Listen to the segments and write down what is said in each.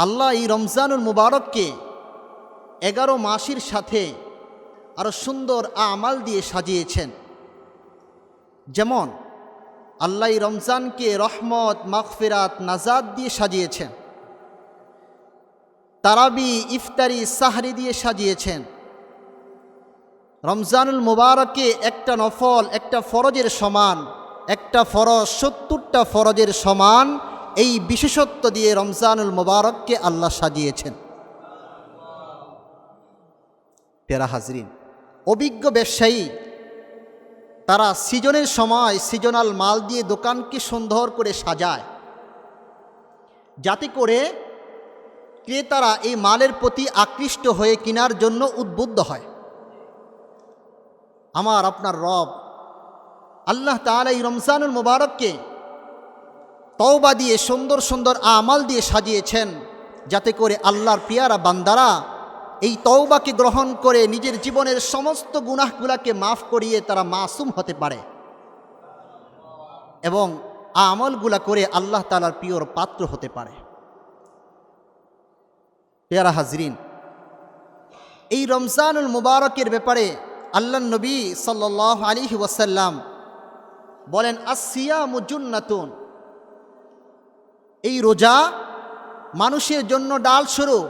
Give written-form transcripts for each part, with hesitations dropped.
আল্লাহ এই রমজানুল মুবারককে 11 মাসের সাথে আরও সুন্দর আমাল দিয়ে সাজিয়েছেন। যেমন আল্লাহ এই রমজানকে রহমত, মাগফিরাত, নাজাত দিয়ে সাজিয়েছেন, তারাবি, ইফতারি, সাহরি দিয়ে সাজিয়েছেন। রমজানুল মুবারকে একটা নফল একটা ফরজের সমান, একটা ফরজ 70টা ফরজের সমান, এই বিশেষত্ব দিয়ে রমজানুল মুবারককে আল্লাহ সাজিয়েছেন। প্যারা হাজরিন, অভিজ্ঞ ব্যবসায়ী তারা সিজনের সময় সিজনাল মাল দিয়ে দোকানকে সুন্দর করে সাজায়, যাতে করে ক্রেতারা এই মালের প্রতি আকৃষ্ট হয়ে কেনার জন্য উদ্বুদ্ধ হয়। আমার আপনার রব আল্লাহ তাআলা এই রমজানুল মুবারককে তওবা দিয়ে সুন্দর সুন্দর আমাল দিয়ে সাজিয়েছেন, যাতে করে আল্লাহর পিয়ারা বান্দারা এই তওবাকে গ্রহণ করে নিজের জীবনের সমস্ত গুনাহগুলাকে মাফ করিয়ে তারা মাসুম হতে পারে এবং আমলগুলা করে আল্লাহ তাআলার প্রিয়র পাত্র হতে পারে। প্যারা হাজরিন, এই রমজানুল মুবারকের ব্যাপারে আল্লাহর নবী সাল্লাল্লাহু আলাইহি ওয়াসাল্লাম বলেন, আসসিয়ামু জুন্নাতুন, এই রোজা মানুষের জন্য ডাল স্বরূপ।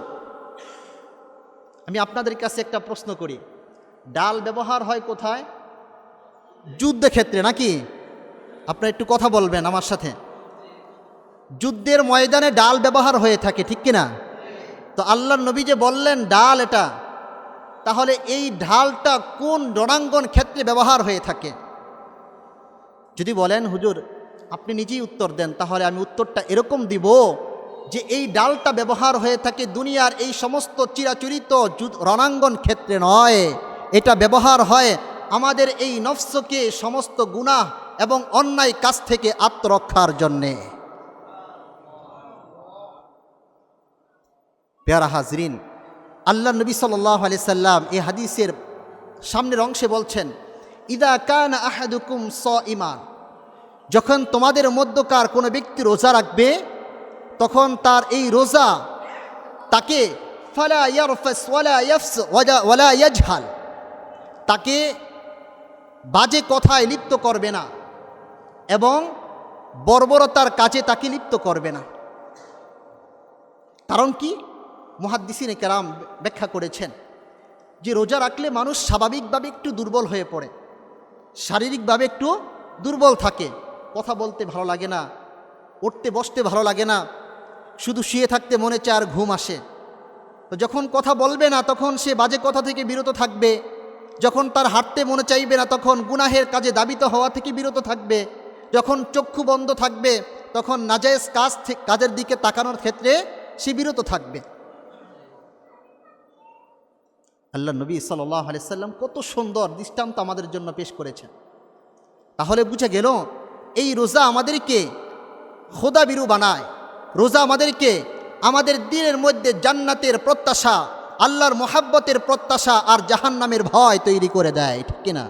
আমি আপনাদের কাছে একটা প্রশ্ন করি, ডাল ব্যবহার হয় কোথায়? যুদ্ধক্ষেত্রে নাকি? আপনারা একটু কথা বলবেন আমার সাথে। যুদ্ধের ময়দানে ডাল ব্যবহার হয়ে থাকে, ঠিক কিনা? তো আল্লাহর নবী যে বললেন ডাল এটা, তাহলে এই ঢালটা কোন রণাঙ্গন ক্ষেত্রে ব্যবহার হয়ে থাকে? যদি বলেন হুজুর আপনি নিজেই উত্তর দেন, তাহলে আমি উত্তরটা এরকম দিব যে এই ডালটা ব্যবহার হয়ে থাকে দুনিয়ার এই সমস্ত চিরাচরিত রণাঙ্গন ক্ষেত্রে নয়, এটা ব্যবহার হয় আমাদের এই নফসকে সমস্ত গুনাহ এবং অন্যায় কাজ থেকে আত্মরক্ষার জন্যে। প্যারা হাজরিন, আল্লাহ নবী সাল্লাল্লাহু আলাইহি সাল্লাম এই হাদিসের সামনের অংশে বলছেন, ইদা কানা আহাদুকুম সাইমান, যখন তোমাদের মধ্যকার কোনো ব্যক্তি রোজা রাখবে, তখন তার এই রোজা তাকে ফালা ইয়ারফাস ওয়ালা ইয়াফস ওয়ালা ইয়াজহাল, তাকে বাজে কথায় লিপ্ত করবে না এবং বর্বরতার কাজে তাকে লিপ্ত করবে না। কারণ কি? মুহাদ্দিসিনে কেরাম ব্যাখ্যা করেছেন যে রোজা রাখলে মানুষ স্বাভাবিকভাবে একটু দুর্বল হয়ে পড়ে, শারীরিকভাবে একটু দুর্বল থাকে, কথা বলতে ভালো লাগে না, উঠতে বসতে ভালো লাগে না, শুধু শুয়ে থাকতে মনে চায় আর ঘুম আসে। তো যখন কথা বলবে না তখন সে বাজে কথা থেকে বিরত থাকবে, যখন তার হাঁটতে মনে চাইবে না তখন গুনাহের কাজে দাবিত হওয়া থেকে বিরত থাকবে, যখন চক্ষু বন্ধ থাকবে তখন নাজায়েজ কাজের দিকে তাকানোর ক্ষেত্রে সে বিরত থাকবে। আল্লাহ নবী সাল্লাল্লাহু আলাইহি সাল্লাম কত সুন্দর দৃষ্টান্ত আমাদের জন্য পেশ করেছেন। তাহলে বুঝে গেল এই রোজা আমাদেরকে খোদাবিরু বানায়, রোজা আমাদেরকে আমাদের দিনের মধ্যে জান্নাতের প্রত্যাশা, আল্লাহর মহাব্বতের প্রত্যাশা আর জাহান্নামের ভয় তৈরি করে দেয়, ঠিক কিনা?